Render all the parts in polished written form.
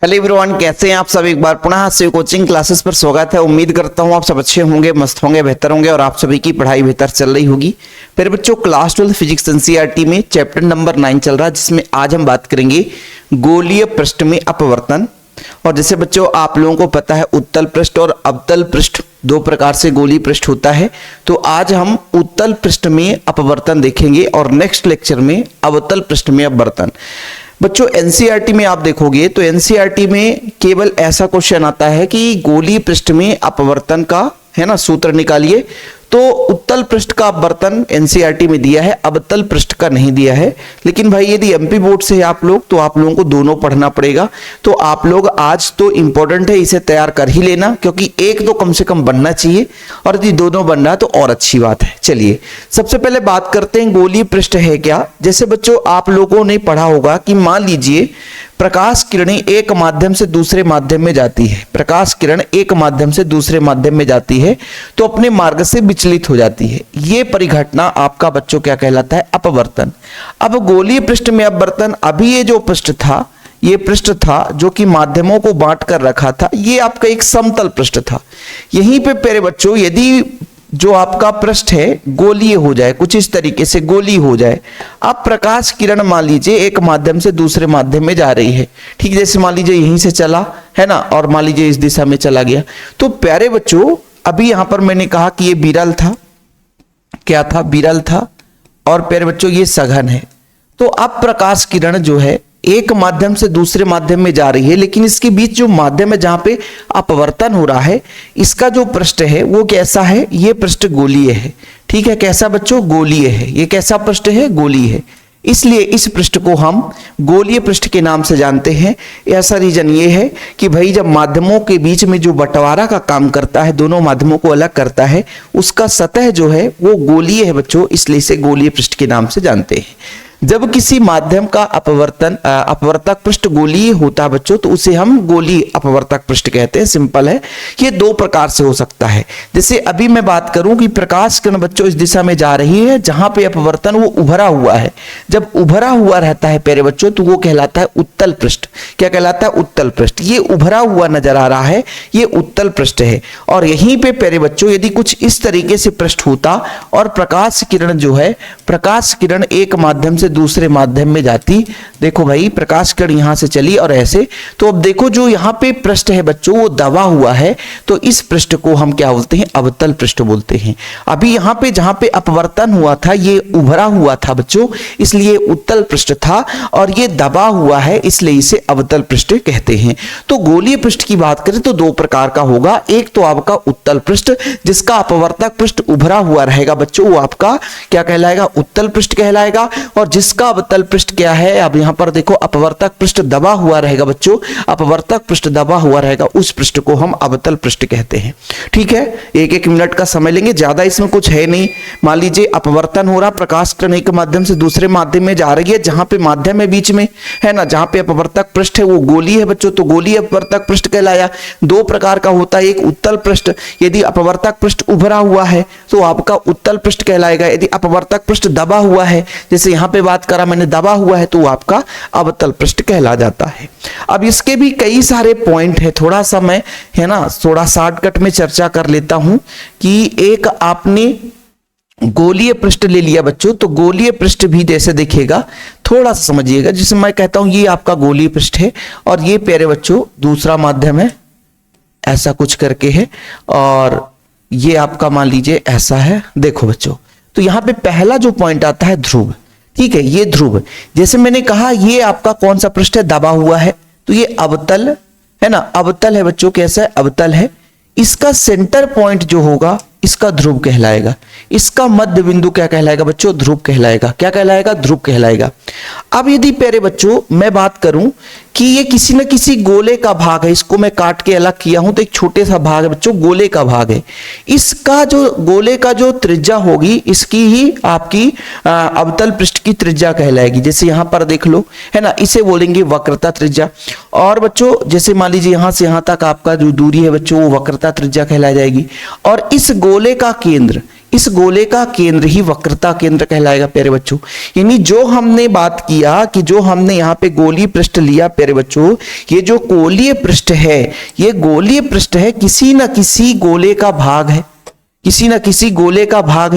Hello everyone, कैसे हैं आप सब। एक बार पुनः से कोचिंग क्लासेस पर स्वागत है। उम्मीद करता हूं आप सब अच्छे होंगे, मस्त होंगे, बेहतर होंगे और आप सभी की पढ़ाई बेहतर चल रही होगी। फिर बच्चों क्लास 12 फिजिक्स एनसीईआरटी में चैप्टर नंबर 9 चल रहा है, जिसमें आज हम बात करेंगे गोलीय पृष्ठ में अपवर्तन। और जैसे बच्चों आप लोगों को पता है उत्तल पृष्ठ और अवतल पृष्ठ दो प्रकार से गोलीय पृष्ठ होता है। तो आज हम उत्तल पृष्ठ में अपवर्तन देखेंगे और नेक्स्ट लेक्चर में अवतल पृष्ठ में अपवर्तन। बच्चों एनसीईआरटी में आप देखोगे तो एनसीईआरटी में केवल ऐसा क्वेश्चन आता है कि गोलीय पृष्ठ में अपवर्तन का है ना सूत्र निकालिए। तो उत्तल पृष्ठ का अपवर्तन एनसीईआरटी में दिया है, अवतल पृष्ठ का नहीं दिया है। लेकिन भाई यदि एमपी बोर्ड से आप लोग तो आप लोगों को दोनों पढ़ना पड़ेगा। तो आप लोग आज तो इंपॉर्टेंट है, इसे तैयार कर ही लेना, क्योंकि एक तो कम से कम बनना चाहिए और यदि दोनों बन रहा है तो और अच्छी बात है। चलिए सबसे पहले बात करते हैं गोलीय पृष्ठ है क्या। जैसे बच्चों आप लोगों ने पढ़ा होगा कि मान लीजिए प्रकाश किरणें एक माध्यम से दूसरे माध्यम में जाती है। प्रकाश किरण एक माध्यम से दूसरे माध्यम में जाती है तो अपने मार्ग से विचलित हो जाती है। ये परिघटना आपका बच्चों क्या कहलाता है, अपवर्तन। अब गोलीय पृष्ठ में अपवर्तन, अभी ये जो पृष्ठ था, ये पृष्ठ था जो कि माध्यमों को बांट कर रखा था, ये आपका एक समतल पृष्ठ था। यहीं पे प्यारे बच्चों यदि जो आपका पृष्ठ है गोलीय हो जाए, कुछ इस तरीके से गोलीय हो जाए। अब प्रकाश किरण मान लीजिए एक माध्यम से दूसरे माध्यम में जा रही है, ठीक, जैसे मान लीजिए यहीं से चला है ना और मान लीजिए इस दिशा में चला गया। तो प्यारे बच्चों अभी यहां पर मैंने कहा कि ये विरल था, क्या था, विरल था। और प्यारे बच्चों ये सघन है। तो अब प्रकाश किरण जो है एक माध्यम से दूसरे माध्यम में जा रही है, लेकिन इसके बीच जो माध्यम है जहां पे अपवर्तन हो रहा है, इसका जो पृष्ठ है वो कैसा है, ये पृष्ठ गोलीय है। ठीक है, कैसा बच्चों, गोलीय है। ये कैसा पृष्ठ है, गोलीय है। इसलिए इस पृष्ठ को हम गोलीय पृष्ठ के नाम से जानते हैं। ऐसा रीजन ये है कि भाई जब माध्यमों के बीच में जो बंटवारा का काम करता है, दोनों माध्यमों को अलग करता है, उसका सतह जो है वो गोलीय है बच्चों, इसलिए इसे गोलीय पृष्ठ के नाम से जानते हैं। जब किसी माध्यम का अपवर्तक पृष्ठ गोलीय होता है बच्चों तो उसे हम गोलीय अपवर्तक पृष्ठ कहते हैं। सिंपल है। ये दो प्रकार से हो सकता है। जैसे अभी मैं बात करूं कि प्रकाश किरण बच्चों इस दिशा में जा रही है जहां पे अपवर्तन वो उभरा हुआ है। जब उभरा हुआ रहता है प्यारे बच्चों तो वो कहलाता है उत्तल पृष्ठ। क्या कहलाता है, उत्तल पृष्ठ। ये उभरा हुआ नजर आ रहा है, ये उत्तल पृष्ठ है। और यहीं पे प्यारे बच्चों यदि कुछ इस तरीके से पृष्ठ होता और प्रकाश किरण जो है, प्रकाश किरण एक माध्यम से दूसरे माध्यम में जाती, देखो भाई प्रकाश किरण यहां से चली और ऐसे, तो अब देखो जो यहां पे पृष्ठ है बच्चों वो दबा हुआ है, तो इस पृष्ठ को हम क्या बोलते हैं, अवतल पृष्ठ बोलते हैं। अभी यहां पे जहां पे अपवर्तन हुआ था ये उभरा हुआ था बच्चों, इसलिए उत्तल पृष्ठ था, और ये दबा हुआ है इसलिए इसे अवतल पृष्ठ कहते हैं। तो गोलीय पृष्ठ की बात करें तो दो प्रकार का होगा। एक तो आपका उत्तल पृष्ठ जिसका अपवर्तक पृष्ठ उभरा हुआ रहेगा बच्चों, वो आपका क्या कहलाएगा, उत्तल पृष्ठ कहलाएगा। और जिसका अवतल पृष्ठ क्या है, अब यहां पर देखो अपवर्तक पृष्ठ दबा हुआ रहेगा बच्चों, अपवर्तक पृष्ठ दबा हुआ रहेगा, उस पृष्ठ को हम अवतल पृष्ठ कहते हैं। ठीक है, एक एक मिनट का समय लेंगे, ज्यादा इसमें कुछ है नहीं। मान लीजिए अपवर्तन हो रहा, प्रकाश किरण एक माध्यम से दूसरे माध्यम में जा रही है, जहां पे माध्यम है बीच में है ना, जहां पे अपवर्तक पृष्ठ है वो गोलीय है बच्चों, तो गोलीय अपवर्तक पृष्ठ कहलाया। दो प्रकार का होता है, एक उत्तल पृष्ठ, यदि अपवर्तक पृष्ठ उभरा हुआ है तो आपका उत्तल पृष्ठ कहलाएगा। यदि अपवर्तक पृष्ठ दबा हुआ है, जैसे यहां पे बात करा मैंने, दबा हुआ है, तो वो आपका अवतल पृष्ठ कहला जाता है। अब इसके भी कई सारे पॉइंट है, थोड़ा सा मैं है ना थोड़ा शॉर्टकट में चर्चा कर लेता हूं कि एक आपने गोलीय पृष्ठ ले लिया बच्चों, तो गोलीय पृष्ठ भी जैसे दिखेगा, थोड़ा सा समझिएगा। जिसे मैं कहता हूं ये आपका गोलीय पृष्ठ है और ये प्यारे बच्चों दूसरा माध्यम है, ऐसा कुछ करके है, और ये आपका मान लीजिए ऐसा है। देखो बच्चों, तो यहां पे पहला जो पॉइंट आता है ध्रुव, ठीक है, ये ध्रुव। जैसे मैंने कहा ये आपका कौन सा पृष्ठ है, दबा हुआ है, तो ये अवतल है ना, अवतल है बच्चों, कैसा है, अवतल है। इसका सेंटर पॉइंट जो होगा इसका ध्रुव कहलाएगा। इसका मध्य बिंदु क्या कहलाएगा बच्चों, ध्रुव कहलाएगा। क्या कहलाएगा, ध्रुव कहलाएगा। अब यदि प्यारे बच्चों मैं बात करूं कि ये किसी न किसी गोले का भाग है, इसको मैं काट के अलग किया हूं तो एक छोटे सा भाग है बच्चों, गोले का भाग है। इसका जो गोले का जो त्रिज्या होगी इसकी ही आपकी अवतल पृष्ठ की त्रिज्या कहलाएगी। जैसे यहां पर देख लो है ना, इसे बोलेंगे वक्रता त्रिज्या। और बच्चों जैसे मान लीजिए यहां से यहां तक आपका जो दूरी है बच्चों वो वक्रता त्रिज्या कहलाई जाएगी। और इस गोले का केंद्र इस गोले का केंद्र ही वक्रता केंद्र कहलाएगा प्यारे बच्चों। यानी जो हमने बात किया कि जो हमने यहाँ पे गोलीय पृष्ठ लिया प्यारे बच्चों, ये जो गोलीय पृष्ठ है, ये गोलीय पृष्ठ है, किसी न किसी गोले का भाग है, किसी न किसी गोले का भाग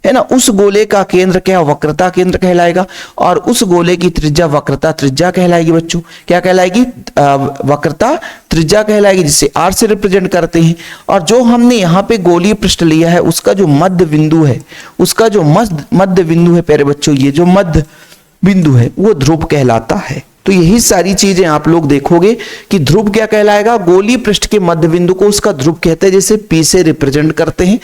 है ना। उस गोले का केंद्र क्या वक्रता केंद्र कहलाएगा, और उस गोले की त्रिज्या वक्रता त्रिज्या कहलाएगी बच्चों। क्या कहलाएगी? वक्रता त्रिज्या कहलाएगी, जिसे r से रिप्रेजेंट करते हैं। और जो हमने यहाँ पे गोलीय पृष्ठ लिया है, उसका जो मध्य बिंदु है, उसका जो मध्य बिंदु है प्यारे बच्चों, ये जो मध्य बिंदु है वो ध्रुव कहलाता है। तो यही सारी चीजें आप लोग देखोगे कि ध्रुव क्या कहलाएगा, गोलीय पृष्ठ के मध्य बिंदु को उसका ध्रुव कहते हैं, जैसे P से रिप्रेजेंट करते हैं।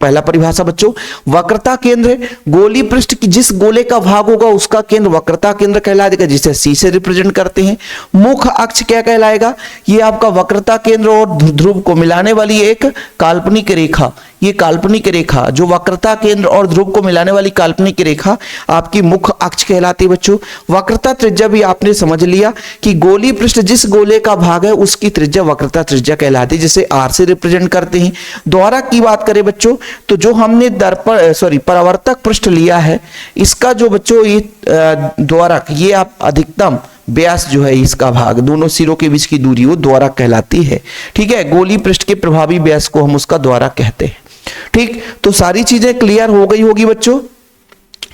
पहला परिभाषा बच्चों, वक्रता केंद्र है, गोलीय पृष्ठ की जिस गोले का भाग होगा उसका केंद्र वक्रता केंद्र कहला देगा, जिसे C से रिप्रेजेंट करते हैं। मुख्य अक्ष क्या कहलाएगा, ये आपका वक्रता केंद्र और ध्रुव को मिलाने वाली एक काल्पनिक रेखा, ये काल्पनिक रेखा जो वक्रता केंद्र और ध्रुव को मिलाने वाली काल्पनिक रेखा आपकी मुख्य अक्ष कहलाती है बच्चों। वक्रता त्रिज्या भी आपने समझ लिया कि गोलीय पृष्ठ जिस गोले का भाग है उसकी त्रिज्या वक्रता त्रिज्या कहलाती है, जिसे R से रिप्रेजेंट करते हैं। द्वारक की बात करें बच्चों, तो जो हमने परावर्तक पृष्ठ लिया है, इसका जो बच्चों ये द्वारक, ये आप अधिकतम व्यास जो है इसका भाग, दोनों सिरों के बीच की दूरी, वो द्वारक कहलाती है। ठीक है, गोलीय पृष्ठ के प्रभावी व्यास को हम उसका द्वारक कहते हैं। ठीक, तो सारी चीजें क्लियर हो गई होगी बच्चों,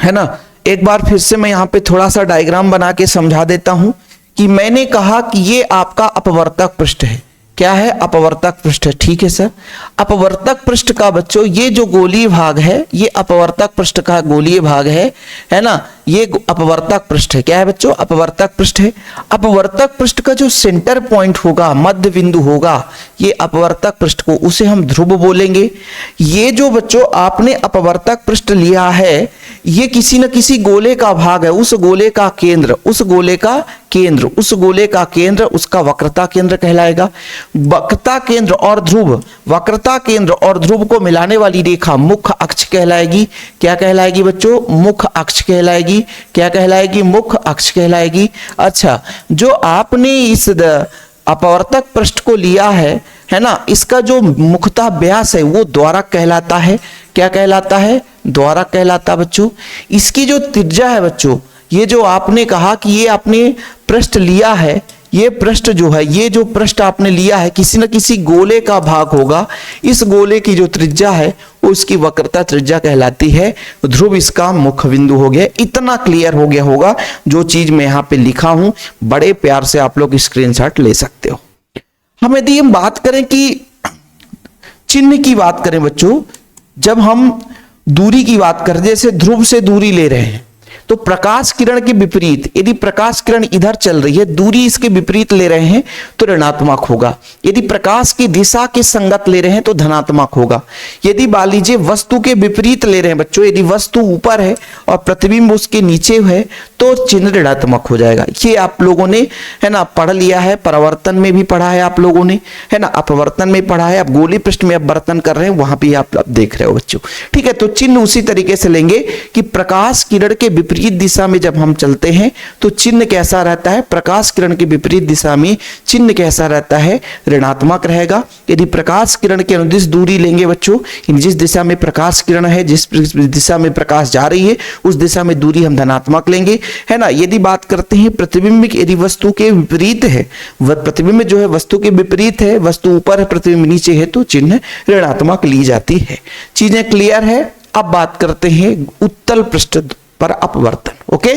है ना। एक बार फिर से मैं यहाँ पे थोड़ा सा डायग्राम बना के समझा देता हूं कि मैंने कहा कि ये आपका अपवर्तक पृष्ठ है। क्या है? अपवर्तक पृष्ठ है। ठीक है सर, अपवर्तक पृष्ठ का बच्चों ये जो गोलीय भाग है, ये अपवर्तक पृष्ठ का गोलीय भाग है ना। ये अपवर्तक पृष्ठ है। क्या है बच्चों? अपवर्तक पृष्ठ है। अपवर्तक पृष्ठ का जो सेंटर पॉइंट होगा, मध्य बिंदु होगा, ये अपवर्तक पृष्ठ को, उसे हम ध्रुव बोलेंगे। ये जो बच्चों आपने अपवर्तक पृष्ठ लिया है, ये किसी न किसी गोले का भाग है, उस गोले का केंद्र, उस गोले का केंद्र, उस गोले का केंद्र उसका वक्रता केंद्र कहलाएगा। वक्रता केंद्र और ध्रुव, वक्रता केंद्र और ध्रुव को मिलाने वाली रेखा मुख्य अक्ष कहलाएगी। क्या कहलाएगी बच्चों? मुख्य अक्ष कहलाएगी। क्या कहलाएगी? मुख्य अक्ष कहलाएगी। अच्छा, जो आपने इस अपवर्तक पृष्ठ को लिया है ना, इसका जो मुख्यतः व्यास है वो द्वारक कहलाता है। क्या कहलाता है? द्वारक कहलाता बच्चों। इसकी जो त्रिज्या है बच्चों, ये जो आपने कहा कि ये आपने पृष्ठ लिया है, ये पृष्ठ जो है, ये जो पृष्ठ आपने लिया है किसी न किसी गोले का भाग होगा, इस गोले की जो त्रिज्या है उसकी वक्रता त्रिज्या कहलाती है। ध्रुव इसका मुख्य बिंदु हो गया। इतना क्लियर हो गया होगा। जो चीज मैं यहाँ पे लिखा हूं, बड़े प्यार से आप लोग स्क्रीनशॉट ले सकते हो। हम यदि हम बात करें कि चिन्ह की बात करें बच्चों, जब हम दूरी की बात करें, जैसे ध्रुव से दूरी ले रहे हैं, तो प्रकाश किरण के विपरीत, यदि प्रकाश किरण इधर चल रही है, दूरी इसके विपरीत ले रहे हैं तो ऋणात्मक होगा। यदि प्रकाश की दिशा के संगत ले रहे हैं तो धनात्मक होगा। यदि मान लीजिए वस्तु के विपरीत ले रहे हैं बच्चों, यदि वस्तु ऊपर है और प्रतिबिंब उसके नीचे है तो चिन्ह ऋणात्मक हो जाएगा। ये आप लोगों ने, है ना, पढ़ लिया है, परावर्तन में भी पढ़ा है आप लोगों ने, है ना, अपवर्तन में पढ़ा है। आप गोलीय पृष्ठ में अपवर्तन कर रहे हैं, वहां भी आप देख रहे हो बच्चों। ठीक है, तो चिन्ह उसी तरीके से लेंगे कि प्रकाश किरण के विपरीत दिशा में जब हम चलते हैं तो चिन्ह कैसा रहता है? प्रकाश किरण के विपरीत दिशा में चिन्ह कैसा रहता है? ऋणात्मक रहेगा। यदि प्रकाश किरण के अनुदिश दूरी लेंगे बच्चों, जिस दिशा में प्रकाश किरण है, जिस दिशा में प्रकाश जा रही है, उस दिशा में दूरी हम धनात्मक लेंगे, है ना। यदि बात करते हैं प्रतिबिंब, यदि वस्तु के विपरीत है, प्रतिबिंब जो है वस्तु के विपरीत है, वस्तु ऊपर है, प्रतिबिंब नीचे है, तो चिन्ह ऋणात्मक ली जाती है। चीजें क्लियर है। अब बात करते हैं उत्तल पृष्ठ पर अपवर्तन। ओके,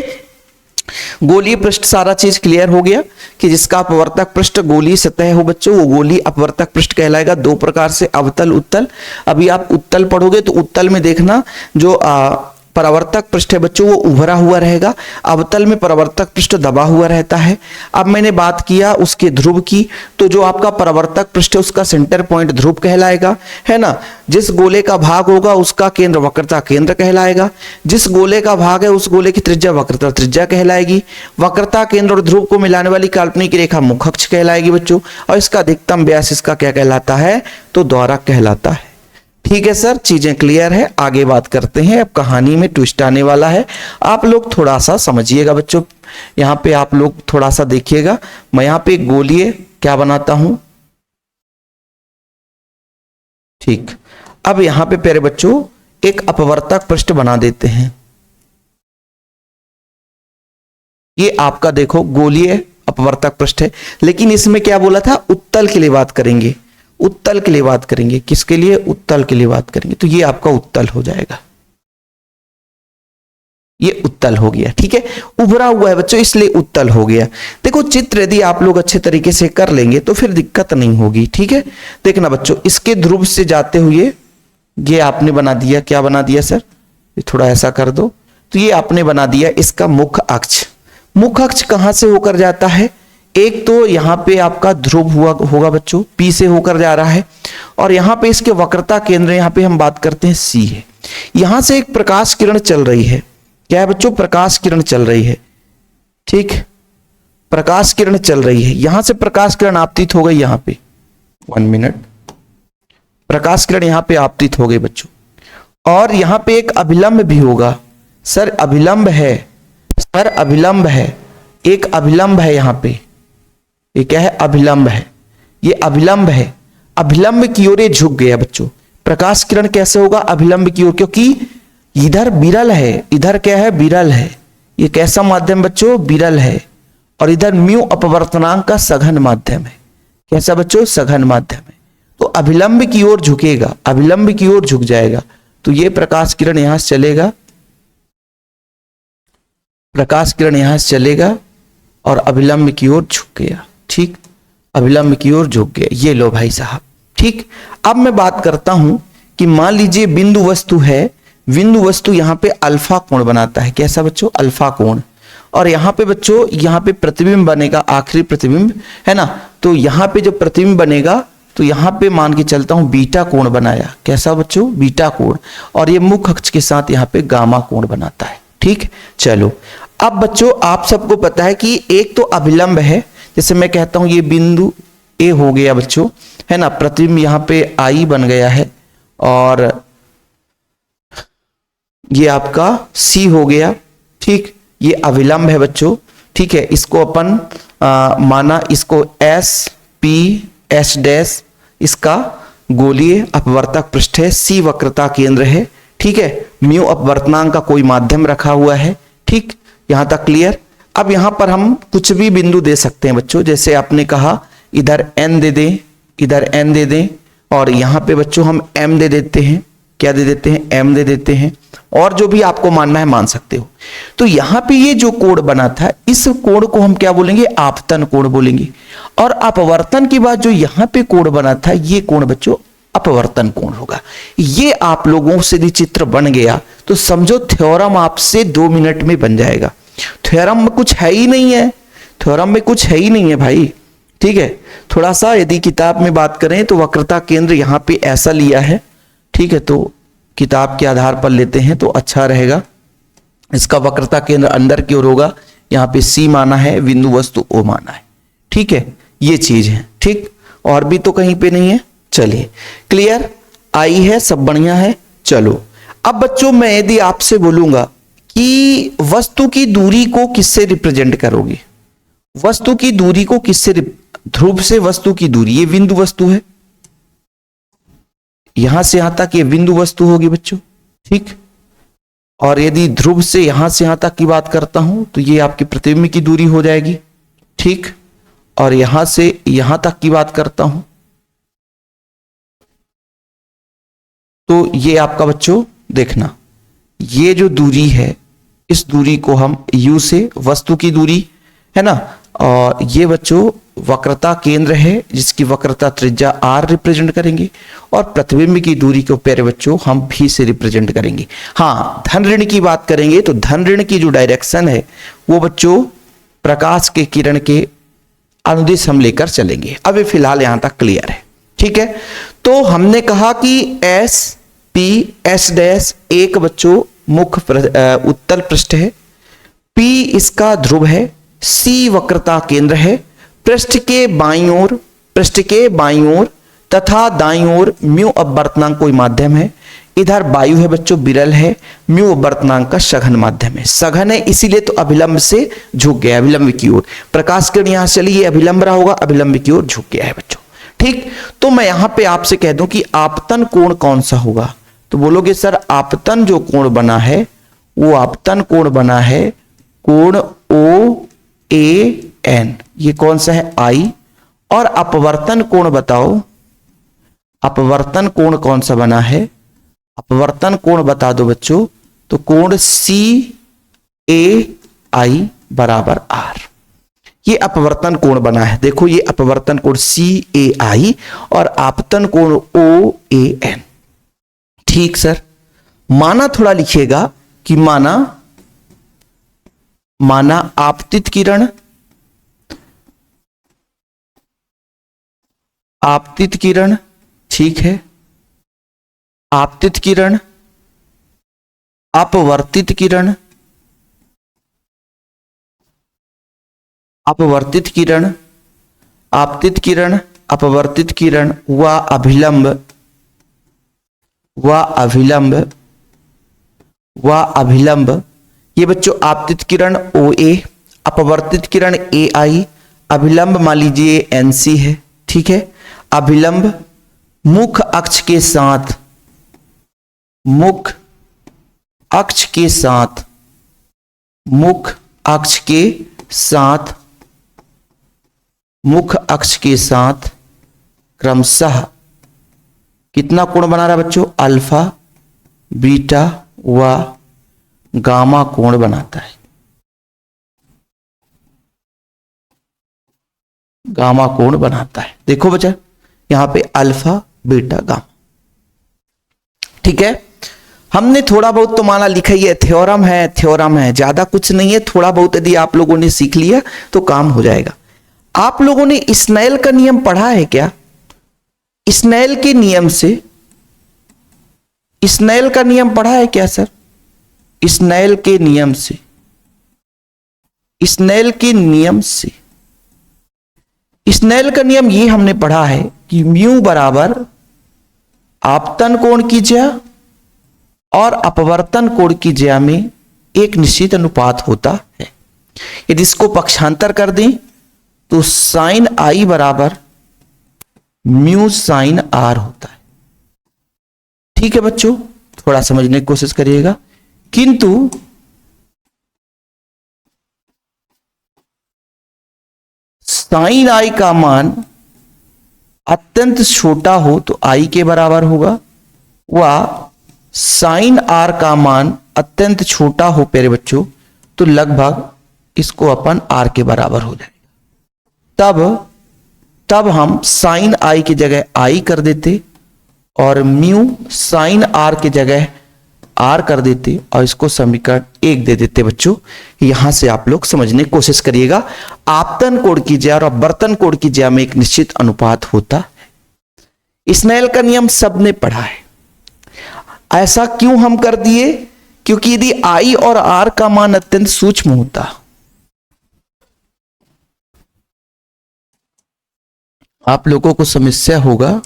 गोलीय पृष्ठ सारा चीज क्लियर हो गया कि जिसका अपवर्तक पृष्ठ गोलीय सतह हो बच्चों, वो गोलीय अपवर्तक पृष्ठ कहलाएगा। दो प्रकार से, अवतल, उत्तल। अभी आप उत्तल पढ़ोगे तो उत्तल में देखना जो परावर्तक पृष्ठ है बच्चों वो उभरा हुआ रहेगा, अवतल में परावर्तक पृष्ठ दबा हुआ रहता है। अब मैंने बात किया उसके ध्रुव की, तो जो आपका परावर्तक पृष्ठ है उसका सेंटर पॉइंट ध्रुव कहलाएगा, है ना। जिस गोले का भाग होगा उसका केंद्र वक्रता केंद्र कहलाएगा। जिस गोले का भाग है उस गोले की त्रिज्या वक्रता त्रिज्या कहलाएगी। वक्रता केंद्र और ध्रुव को मिलाने वाली काल्पनिक रेखा मुख्य अक्ष कहलाएगी बच्चों, और इसका अधिकतम व्यास इसका क्या कहलाता है? तो द्वारक कहलाता है। ठीक है सर, चीजें क्लियर है। आगे बात करते हैं। अब कहानी में ट्विस्ट आने वाला है, आप लोग थोड़ा सा समझिएगा बच्चों। यहाँ पे आप लोग थोड़ा सा देखिएगा। मैं यहाँ पे गोलीय क्या बनाता हूं, ठीक। अब यहां पे प्यारे बच्चों एक अपवर्तक पृष्ठ बना देते हैं। ये आपका देखो गोलीय अपवर्तक पृष्ठ है, लेकिन इसमें क्या बोला था, उत्तल के लिए बात करेंगे, उत्तल के लिए बात करेंगे। किसके लिए, उत्तल के लिए बात करेंगे। तो ये आपका उत्तल हो जाएगा, ये उत्तल हो गया। ठीक है, उभरा हुआ है बच्चों इसलिए उत्तल हो गया। देखो चित्र यदि आप लोग अच्छे तरीके से कर लेंगे तो फिर दिक्कत नहीं होगी। ठीक है, देखना बच्चों, इसके ध्रुव से जाते हुए ये आपने बना दिया, क्या बना दिया सर, ये थोड़ा ऐसा कर दो, तो ये आपने बना दिया इसका मुख्य अक्ष। मुख्य अक्ष कहां से होकर जाता है, एक तो यहां पे आपका ध्रुव हुआ होगा बच्चों, पी से होकर जा रहा है, और यहां पे इसके वक्रता केंद्र यहां पे हम बात करते हैं सी है। यहां से एक प्रकाश किरण चल रही है, क्या है बच्चों, प्रकाश किरण चल रही है। ठीक, प्रकाश किरण चल रही है, यहां से प्रकाश किरण आपतित हो गई यहां पे, 1 मिनट, प्रकाश किरण यहां पे आपतित हो गई बच्चों, और यहां पे एक अभिलंब भी होगा। सर अभिलंब है, सर अभिलंब है, एक अभिलंब है यहां पे, ये क्या है, अभिलंब है, ये अभिलंब है, अभिलंब की ओर ये झुक गया बच्चों। प्रकाश किरण कैसे होगा, अभिलंब की ओर, क्योंकि इधर विरल है, इधर क्या है, विरल है। ये कैसा माध्यम बच्चों, विरल है, और इधर म्यू अपवर्तनांक का सघन माध्यम है। कैसा बच्चों, सघन माध्यम है। तो अभिलंब की ओर झुकेगा, अभिलंब की ओर झुक जाएगा, तो ये प्रकाश किरण यहां से चलेगा, प्रकाश किरण यहां से चलेगा और अभिलंब की ओर झुक गया। ठीक, अभिलंब की ओर झुक गया, ये लो भाई साहब। ठीक, अब मैं बात करता हूं कि मान लीजिए बिंदु वस्तु है, बिंदु वस्तु यहां पे अल्फा कोण बनाता है। कैसा बच्चों, अल्फा कोण, और यहां पे बच्चों यहां पे प्रतिबिंब बनेगा, आखिरी प्रतिबिंब है ना, तो यहां पे जो प्रतिबिंब बनेगा तो यहां पे मान के चलता हूं बीटा कोण बनाया। कैसा बच्चों, बीटा कोण, और ये मुख्य अक्ष के साथ यहां पे गामा कोण बनाता है। ठीक, चलो अब बच्चों आप सबको पता है कि एक तो अभिलंब है, जैसे मैं कहता हूं ये बिंदु ए हो गया बच्चों, है ना, प्रतिबिंब यहां पे आई बन गया है, और ये आपका सी हो गया। ठीक, ये अभिलंब है बच्चों। ठीक है, इसको अपन माना, इसको एस पी एस डैश इसका गोलीय अपवर्तक पृष्ठ है, सी वक्रता केंद्र है। ठीक है, म्यू अपवर्तनांक का कोई माध्यम रखा हुआ है। ठीक, यहां तक क्लियर। अब यहां पर हम कुछ भी बिंदु दे सकते हैं बच्चों, जैसे आपने कहा इधर एन दे दें, इधर एन दे दें, और यहां पे बच्चों हम एम दे देते हैं। क्या दे देते हैं, एम दे देते हैं, और जो भी आपको मानना है मान सकते हो। तो यहां पे ये जो कोण बना था, इस कोण को हम क्या बोलेंगे, आपतन कोण बोलेंगे, और अपवर्तन के बाद जो यहां पे कोण बना था, ये कोण बच्चों अपवर्तन कोण होगा। ये आप लोगों से यदि चित्र बन गया तो समझो थ्योरम आपसे 2 मिनट में बन जाएगा। थ्योरम में कुछ है ही नहीं है, थ्योरम में कुछ है ही नहीं है भाई। ठीक है, थोड़ा सा यदि किताब में बात करें तो वक्रता केंद्र यहां पे ऐसा लिया है। ठीक है, तो किताब के आधार पर लेते हैं तो अच्छा रहेगा। इसका वक्रता केंद्र अंदर की ओर होगा, यहाँ पे सी माना है, बिंदु वस्तु ओ माना है। ठीक है, ये चीज है। ठीक, और भी तो कहीं पे नहीं है। चलिए क्लियर, आई है, सब बढ़िया है। चलो अब बच्चों मैं यदि आपसे बोलूंगा कि वस्तु की दूरी को किससे रिप्रेजेंट करोगे, वस्तु की दूरी को किससे, ध्रुव से वस्तु की दूरी, ये बिंदु वस्तु है, यहां से यहां तक ये बिंदु वस्तु होगी बच्चों। ठीक, और यदि ध्रुव से यहां तक की बात करता हूं तो ये आपकी प्रतिबिंब की दूरी हो जाएगी। ठीक, और यहां से यहां तक की बात करता हूं तो ये आपका बच्चों देखना, ये जो दूरी है इस दूरी को हम u से, वस्तु की दूरी है ना, और ये बच्चों वक्रता केंद्र है जिसकी वक्रता त्रिज्या r रिप्रेजेंट करेंगे, और प्रतिबिंब की दूरी को प्यारे बच्चों हम v से रिप्रेजेंट करेंगे। हाँ, धन ऋण की बात करेंगे तो धन ऋण की जो डायरेक्शन है वो बच्चों प्रकाश के किरण के अनुदिश हम लेकर चलेंगे। अब फिलहाल यहां तक क्लियर है। ठीक है, तो हमने कहा कि एस पी एस डैश एक बच्चों मुख्य उत्तल पृष्ठ है, पी इसका ध्रुव है, सी वक्रता केंद्र है, पृष्ठ के बाईं ओर तथा दाईं ओर म्यू अपवर्तनांक कोई माध्यम है, इधर वायु है बच्चों, विरल है, म्यू अपवर्तनांक का सघन माध्यम है। सघन है इसीलिए तो अभिलंब से झुक गया, अभिलंब की ओर। प्रकाश किरण यहां चली, ये अभिलंब रहा होगा, अभिलंब की ओर झुक गया है बच्चों। ठीक, तो मैं यहां पे आपसे कह दूं कि आपतन कोण कौन सा होगा, तो बोलोगे सर आपतन जो कोण बना है वो आपतन कोण बना है कोण ओ ए एन, ये कौन सा है आई। और अपवर्तन कोण बताओ, अपवर्तन कोण कौन सा बना है, अपवर्तन कोण बता दो बच्चों, तो कोण सी ए आई बराबर आर, ये अपवर्तन कोण बना है। देखो ये अपवर्तन कोण सी ए आई और आपतन कोण ओ ए एन। ठीक सर, माना थोड़ा लिखिएगा कि माना आपतित किरण, आपतित किरण, ठीक है, आपतित किरण, अपवर्तित किरण, अपवर्तित किरण, आपतित किरण, अपवर्तित किरण व अभिलंब, व अभिलंब, व अभिलंब, ये बच्चों आपतित किरण ओ ए, अपवर्तित किरण ए आई, अभिलंब मान लीजिए एन सी है, ठीक है। अभिलंब मुख अक्ष के साथ, मुख अक्ष के साथ, मुख अक्ष के साथ, मुख अक्ष के साथ क्रमशः कितना कोण बना रहा है बच्चों, अल्फा, बीटा व गामा कोण बनाता है, गामा कोण बनाता है। देखो बच्चा यहां पे अल्फा बीटा गामा, ठीक है। हमने थोड़ा बहुत तो माना लिखा ही है, थ्योरम है, थ्योरम है, ज्यादा कुछ नहीं है, थोड़ा बहुत यदि आप लोगों ने सीख लिया तो काम हो जाएगा। आप लोगों ने स्नेल का नियम पढ़ा है क्या? स्नेल के नियम से, स्नेल का नियम पढ़ा है क्या सर? स्नेल के नियम से, स्नेल के नियम से, स्नेल का नियम ये हमने पढ़ा है कि म्यू बराबर आपतन कोण की ज्या और अपवर्तन कोण की ज्या में एक निश्चित अनुपात होता है। यदि इसको पक्षांतर कर दें तो साइन आई बराबर म्यू साइन आर होता है। ठीक है बच्चों, थोड़ा समझने की कोशिश करिएगा। किंतु साइन आई का मान अत्यंत छोटा हो तो आई के बराबर होगा, व साइन आर का मान अत्यंत छोटा हो प्यारे बच्चों तो लगभग इसको अपन आर के बराबर हो जाएगा। तब हम साइन आई की जगह आई कर देते और म्यू साइन आर की जगह आर कर देते और इसको समीकरण 1 दे देते। बच्चों यहां से आप लोग समझने की कोशिश करिएगा, आपतन कोण की ज्या और अपवर्तन कोण की ज्या में एक निश्चित अनुपात होता है। स्नेल का नियम सबने पढ़ा है। ऐसा क्यों हम कर दिए? क्योंकि यदि आई और आर का मान अत्यंत सूक्ष्म होता, आप लोगों को समस्या होगा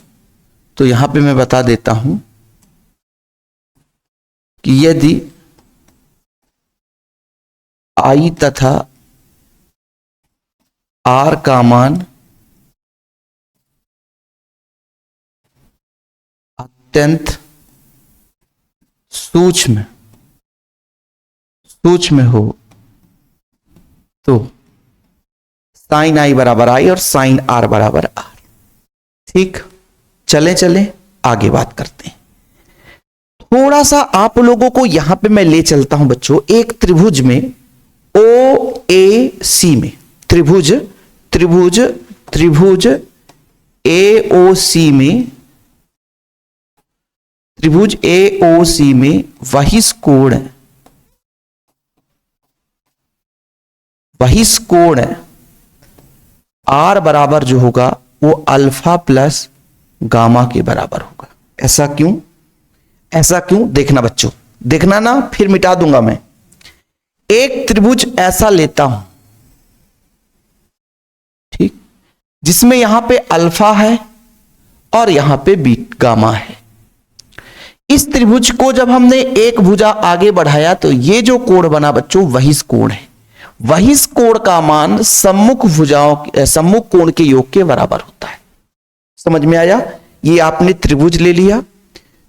तो यहां पे मैं बता देता हूं कि यदि आई तथा आर का मान अत्यंत सूक्ष्म हो तो साइन आई बराबर आई और साइन आर बराबर आर। ठीक, चले आगे बात करते हैं। थोड़ा सा आप लोगों को यहां पे मैं ले चलता हूं बच्चों, एक त्रिभुज में ओ ए सी में, त्रिभुज ए ओ सी में, त्रिभुज ए ओ सी में बहिष्कोण आर बराबर जो होगा वो अल्फा प्लस गामा के बराबर होगा। ऐसा क्यों देखना बच्चों, देखना ना, फिर मिटा दूंगा मैं। एक त्रिभुज ऐसा लेता हूं, ठीक, जिसमें यहां पे अल्फा है और यहां पे गामा है। इस त्रिभुज को जब हमने एक भुजा आगे बढ़ाया तो ये जो कोण बना बच्चों बहिष्कोण है। बहिष्कोण का मान सम्मुख कोण के योग के बराबर होता है। समझ में आया? ये आपने त्रिभुज ले लिया।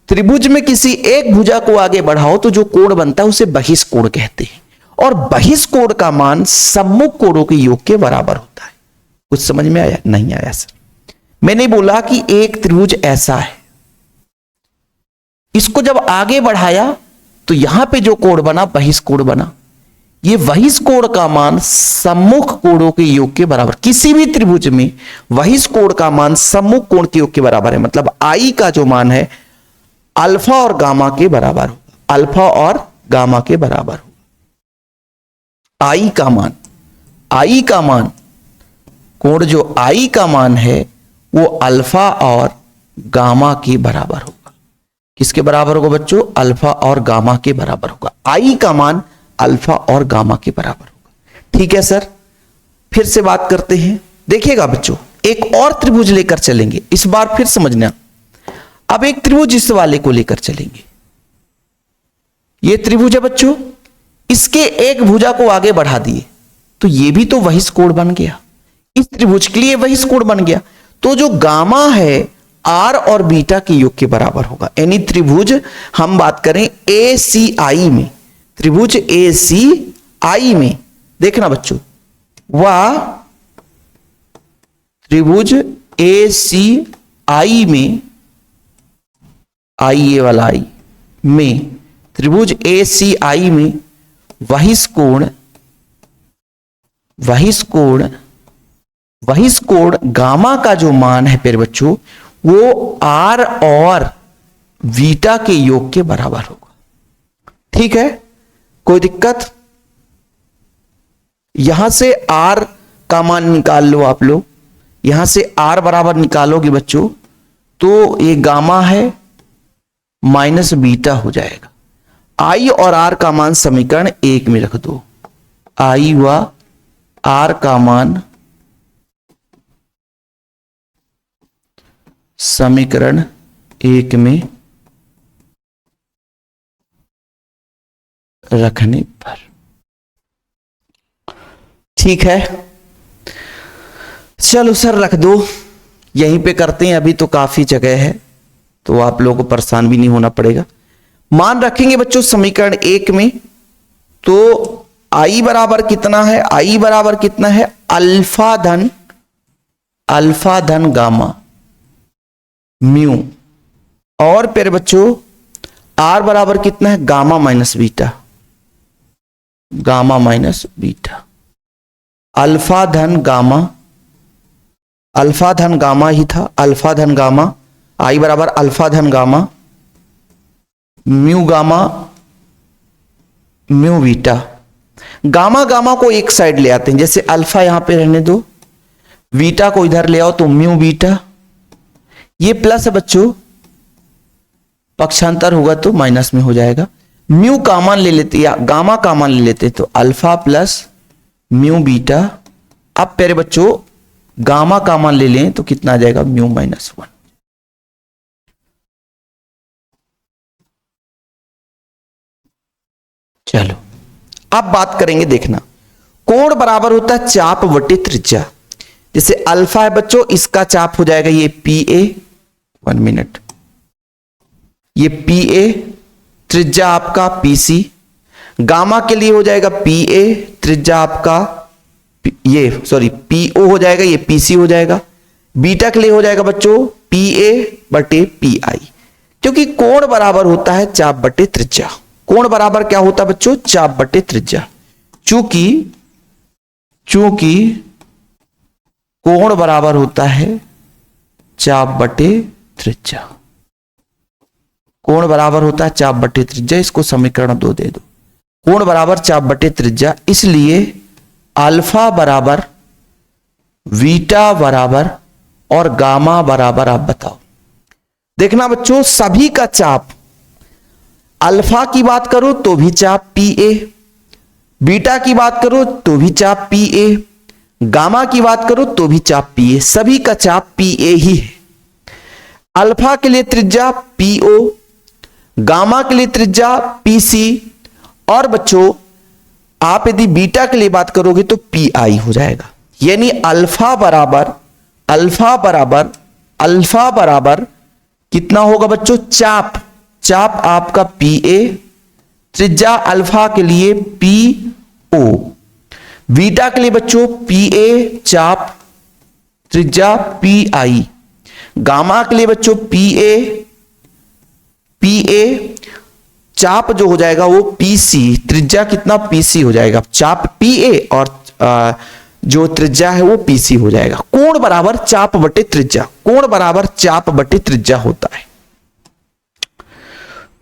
त्रिभुज में किसी एक भुजा को आगे बढ़ाओ तो जो कोण बनता है उसे बहिष्कोण कहते हैं, और बहिष्कोण का मान सम्मुख कोणों के योग के बराबर होता है। कुछ समझ में आया? नहीं आया सर? मैंने बोला कि एक त्रिभुज ऐसा है, इसको जब आगे बढ़ाया तो यहां पे जो कोण बना बहिष्कोण बना। ये बहिष्कोण का मान सम्मुख कोणों के योग के बराबर, किसी भी त्रिभुज में बहिष्कोण का मान सम्मुख कोण के योग के बराबर है। मतलब आई का जो मान है अल्फा और गामा के बराबर होगा, अल्फा और गामा के बराबर होगा। आई का मान कोण जो आई का मान है वो अल्फा और गामा के बराबर होगा। किसके बराबर होगा बच्चों? अल्फा और गामा के बराबर होगा। आई का मान अल्फा और गामा के बराबर होगा। ठीक है सर, फिर से बात करते हैं। देखिएगा बच्चों, एक और त्रिभुज लेकर चलेंगे, इस बार फिर समझना। अब एक त्रिभुज इस वाले को लेकर चलेंगे। ये त्रिभुज है बच्चों, इसके एक भुजा को आगे बढ़ा दिए तो ये भी तो बहिष्कोण बन गया। इस त्रिभुज के लिए बहिष्कोण बन गया, तो जो गामा है आर और बीटा के योग के बराबर होगा। यानी त्रिभुज हम बात करें ए सी आई में, त्रिभुज ए सी आई में देखना बच्चों, वह त्रिभुज ए सी आई में, आई ए वाला आई में, त्रिभुज ए सी आई में बहिष्कोण गामा का जो मान है फिर बच्चों वो आर और बीटा के योग के बराबर होगा। ठीक है, कोई दिक्कत? यहां से आर का मान निकाल लो आप लोग, यहां से आर बराबर निकालोगे बच्चों तो ये गामा है माइनस बीटा हो जाएगा। आई और आर का मान समीकरण 1 में रख दो। आई व आर का मान समीकरण 1 में रखने पर। ठीक है, चलो सर रख दो, यहीं पे करते हैं, अभी तो काफी जगह है तो आप लोगों को परेशान भी नहीं होना पड़ेगा। मान रखेंगे बच्चों समीकरण 1 में, तो आई बराबर कितना है? आई बराबर कितना है? अल्फा धन गामा म्यू, और फिर बच्चों आर बराबर कितना है? Gamma minus beta, gamma minus beta. Alpha धन गामा ही था, अल्फा धन गामा, आई बराबर अल्फा धन gamma mu gamma mu beta. Gamma gamma को एक साइड ले आते हैं, जैसे अल्फा यहां पे रहने दो, बीटा को इधर ले आओ तो म्यू बीटा। ये प्लस है बच्चों, पक्षांतर होगा तो माइनस में हो जाएगा। म्यू का मान ले लेते या गामा का मान ले लेते तो अल्फा प्लस म्यू बीटा। अब प्यारे बच्चों गामा का मान ले लें तो कितना आ जाएगा? Mu minus 1। चलो अब बात करेंगे, देखना कोण बराबर होता है चाप बटे त्रिज्या। जैसे अल्फा है बच्चों, इसका चाप हो जाएगा ये पी ए, 1 मिनट, ये पी ए, त्रिज्या आपका पी सी। गामा के लिए हो जाएगा पी ए, त्रिज्या आपका ये सॉरी पी ओ हो जाएगा, ये पी सी हो जाएगा। बीटा के लिए हो जाएगा बच्चों पी ए बटे पी आई, क्योंकि कोण बराबर होता है चाप बटे त्रिज्या। कोण बराबर क्या होता है बच्चों? चाप बटे त्रिज्या। चूंकि कोण बराबर होता है चाप बटे त्रिज्या, कोण बराबर होता है चाप बटे त्रिज्या, इसको समीकरण 2 दे दो। कोण बराबर चाप बटे त्रिज्या, इसलिए अल्फा बराबर बीटा बराबर और गामा बराबर आप बताओ। देखना बच्चों सभी का चाप, अल्फा की बात करो तो भी चाप पी ए, बीटा की बात करो तो भी चाप पी ए, गामा की बात करो तो भी चाप पी ए, सभी का चाप पी ए ही है। अल्फा के लिए त्रिज्या पी ओ, गामा के लिए त्रिज्या पी सी, और बच्चों आप यदि बीटा के लिए बात करोगे तो पी आई हो जाएगा। यानी अल्फा बराबर अल्फा बराबर कितना होगा बच्चों, चाप, चाप आपका PA, त्रिज्या अल्फा के लिए PO, बीटा के लिए बच्चों PA चाप, त्रिज्या PI, गामा के लिए बच्चों PA चाप जो हो जाएगा वो PC, त्रिज्या कितना PC हो जाएगा, चाप PA और जो त्रिज्या है वो PC हो जाएगा। कोण बराबर चाप बटे त्रिज्या, कोण बराबर चाप बटे त्रिज्या होता है,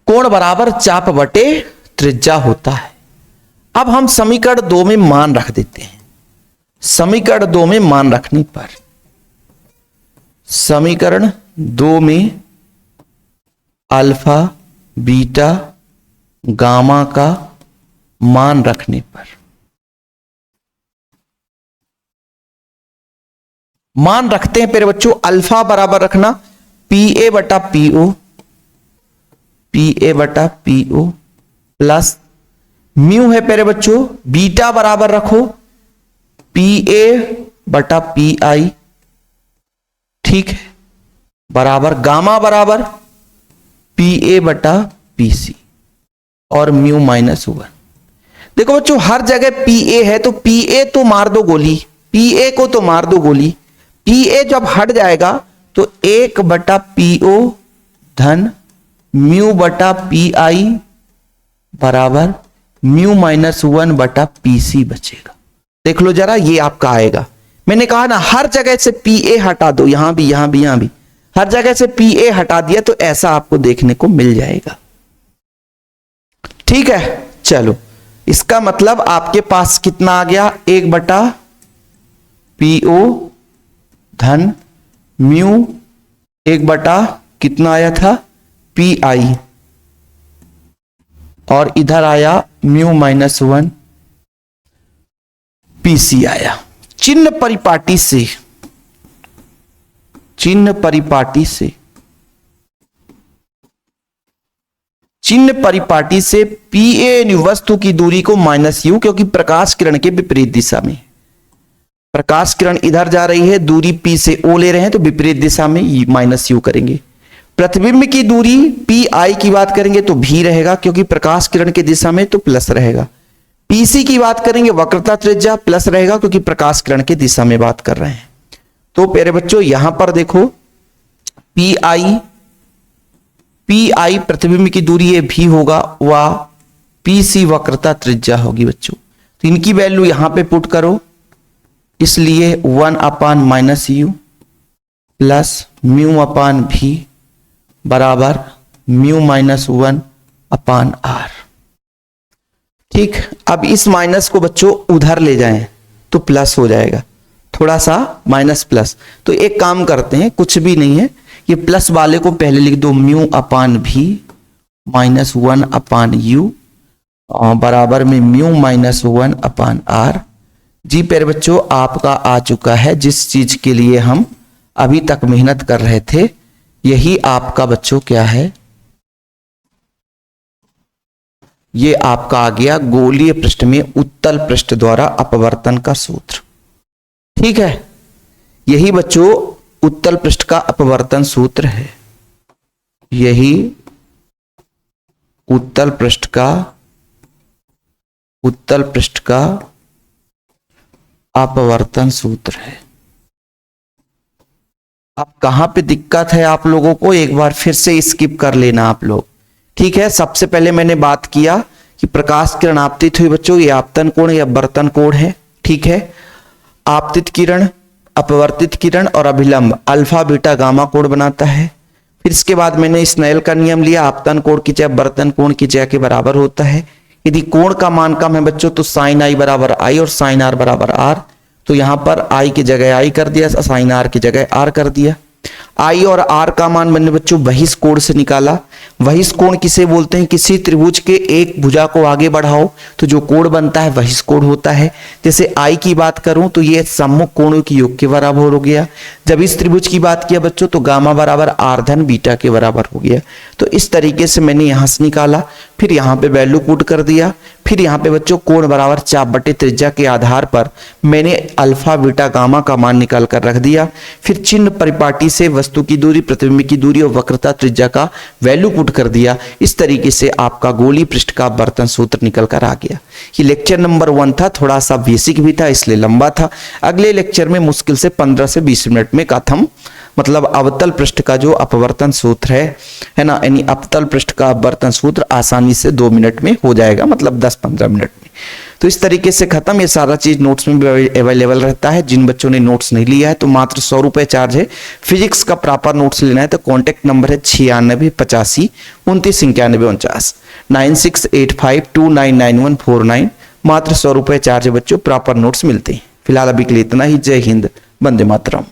कोण बराबर चाप बटे त्रिज्या होता है। अब हम समीकरण 2 में मान रख देते हैं। समीकरण 2 में मान रखने पर, समीकरण 2 में अल्फा बीटा गामा का मान रखने पर, मान रखते हैं प्यारे बच्चों, अल्फा बराबर रखना PA बटा PO, PA बटा PO प्लस म्यू है प्यारे बच्चों, बीटा बराबर रखो PA बटा PI, ठीक है, बराबर गामा बराबर PA बटा PC और म्यू -1। देखो बच्चों हर जगह PA है तो PA तो मार दो गोली, PA को तो मार दो गोली, PA जब हट जाएगा तो 1 बटा PO धन म्यू बटा PI बराबर म्यू -1 बटा PC बचेगा। देख लो जरा, ये आपका आएगा। मैंने कहा ना हर जगह से PA हटा दो, यहां भी यहां भी यहां भी, हर जगह से PA हटा दिया तो ऐसा आपको देखने को मिल जाएगा। ठीक है, चलो इसका मतलब आपके पास कितना आ गया, 1 बटा PO धन म्यू 1 बटा कितना आया था PI और इधर आया म्यू -1 PC आया। चिन्ह परिपाटी से, चिन्ह परिपाटी से, चिन्ह परिपाटी से PA वस्तु की दूरी को -u, क्योंकि प्रकाश किरण के विपरीत दिशा में, प्रकाश किरण इधर जा रही है, दूरी P से O ले रहे हैं तो विपरीत दिशा में -u करेंगे। प्रतिबिंब की दूरी PI की बात करेंगे तो भी रहेगा, क्योंकि प्रकाश किरण की दिशा में तो प्लस रहेगा। PC की बात करेंगे वक्रता त्रिज्या प्लस रहेगा, क्योंकि प्रकाश किरण की दिशा में बात कर रहे हैं। तो प्यारे बच्चों यहां पर देखो PI प्रतिबिंब की दूरी ये भी होगा, वह PC वक्रता त्रिज्या होगी बच्चों। तो इनकी वैल्यू यहां पे पुट करो, इसलिए 1/-u प्लस म्यू अपान भी बराबर म्यू -1/r। ठीक, अब इस माइनस को बच्चों उधर ले जाएं तो प्लस हो जाएगा, थोड़ा सा माइनस प्लस। तो एक काम करते हैं, कुछ भी नहीं है, ये प्लस वाले को पहले लिख दो, म्यू अपान भी -1/u बराबर में म्यू -1/r। जी प्यारे बच्चों आपका आ चुका है, जिस चीज के लिए हम अभी तक मेहनत कर रहे थे, यही आपका बच्चों क्या है, ये आपका आ गया गोलीय पृष्ठ में उत्तल पृष्ठ द्वारा अपवर्तन का सूत्र। ठीक है, यही बच्चों उत्तल पृष्ठ का अपवर्तन सूत्र है, यही उत्तल पृष्ठ का अपवर्तन सूत्र है। अब कहां पे दिक्कत है आप लोगों को, एक बार फिर से स्किप कर लेना आप लोग। ठीक है, सबसे पहले मैंने बात किया कि प्रकाश किरण आपतित हुई बच्चों, ये आपतन कोण या अपवर्तन कोण है। ठीक है, आपतित किरण, अपवर्तित किरण और अभिलंब अल्फा बीटा गामा कोण बनाता है। फिर इसके बाद मैंने स्नेल का नियम लिया, आपतन कोण की जगह अपवर्तन कोण की जगह के बराबर होता है। यदि कोण का मान कम है बच्चों तो साइन आई बराबर आई और साइन आर बराबर आर। तो यहां पर आई की जगह आई कर दिया, साइन आर की जगह आर कर दिया। आई और आर का मान मैंने बच्चों बहिष कोण से निकाला। बहिष कोण किसे बोलते हैं, किसी त्रिभुज के एक भुजा को आगे बढ़ाओ तो जो कोण बनता है बहिष कोण होता है। जैसे आई की बात करूं तो ये सम्मुख कोणों की योग के बराबर हो गया। जब इस त्रिभुज की बात किया बच्चों तो गामा बराबर आर धन बीटा के बराबर हो गया। तो इस तरीके से मैंने यहां से निकाला, फिर यहाँ पे वैल्यू पुट कर दिया, फिर यहाँ पे बच्चों कोण बराबर चाप बटे त्रिज्या के आधार पर मैंने अल्फा बीटा गामा का मान निकाल कर रख दिया। फिर चिन्ह परिपाटी से वस्तु की दूरी, प्रतिबिंब की दूरी और वक्रता त्रिज्या का वैल्यू पुट कर दिया। इस तरीके से आपका गोलीय पृष्ठ का अपवर्तन सूत्र निकल कर आ गया। ये लेक्चर नंबर 1 था, थोड़ा सा बेसिक भी था इसलिए लंबा था। अगले लेक्चर में मुश्किल से 15 से 20 मिनट में कथम मतलब अवतल पृष्ठ का जो अपवर्तन सूत्र है ना, यानी अवतल पृष्ठ का अपवर्तन सूत्र आसानी से 2 मिनट में हो जाएगा, मतलब 10-15 मिनट में। तो इस तरीके से खत्म। ये सारा चीज नोट्स में भी अवेलेबल रहता है। जिन बच्चों ने नोट्स नहीं लिया है तो मात्र 100 रुपए चार्ज है। फिजिक्स का प्रॉपर नोट्स लेना है तो कॉन्टेक्ट नंबर है 9685 29 91 49 9685299149। मात्र 100 रुपए चार्ज है बच्चों, प्रॉपर नोट्स मिलते हैं। फिलहाल अभी के लिए इतना ही। जय हिंद, वंदे मातरम।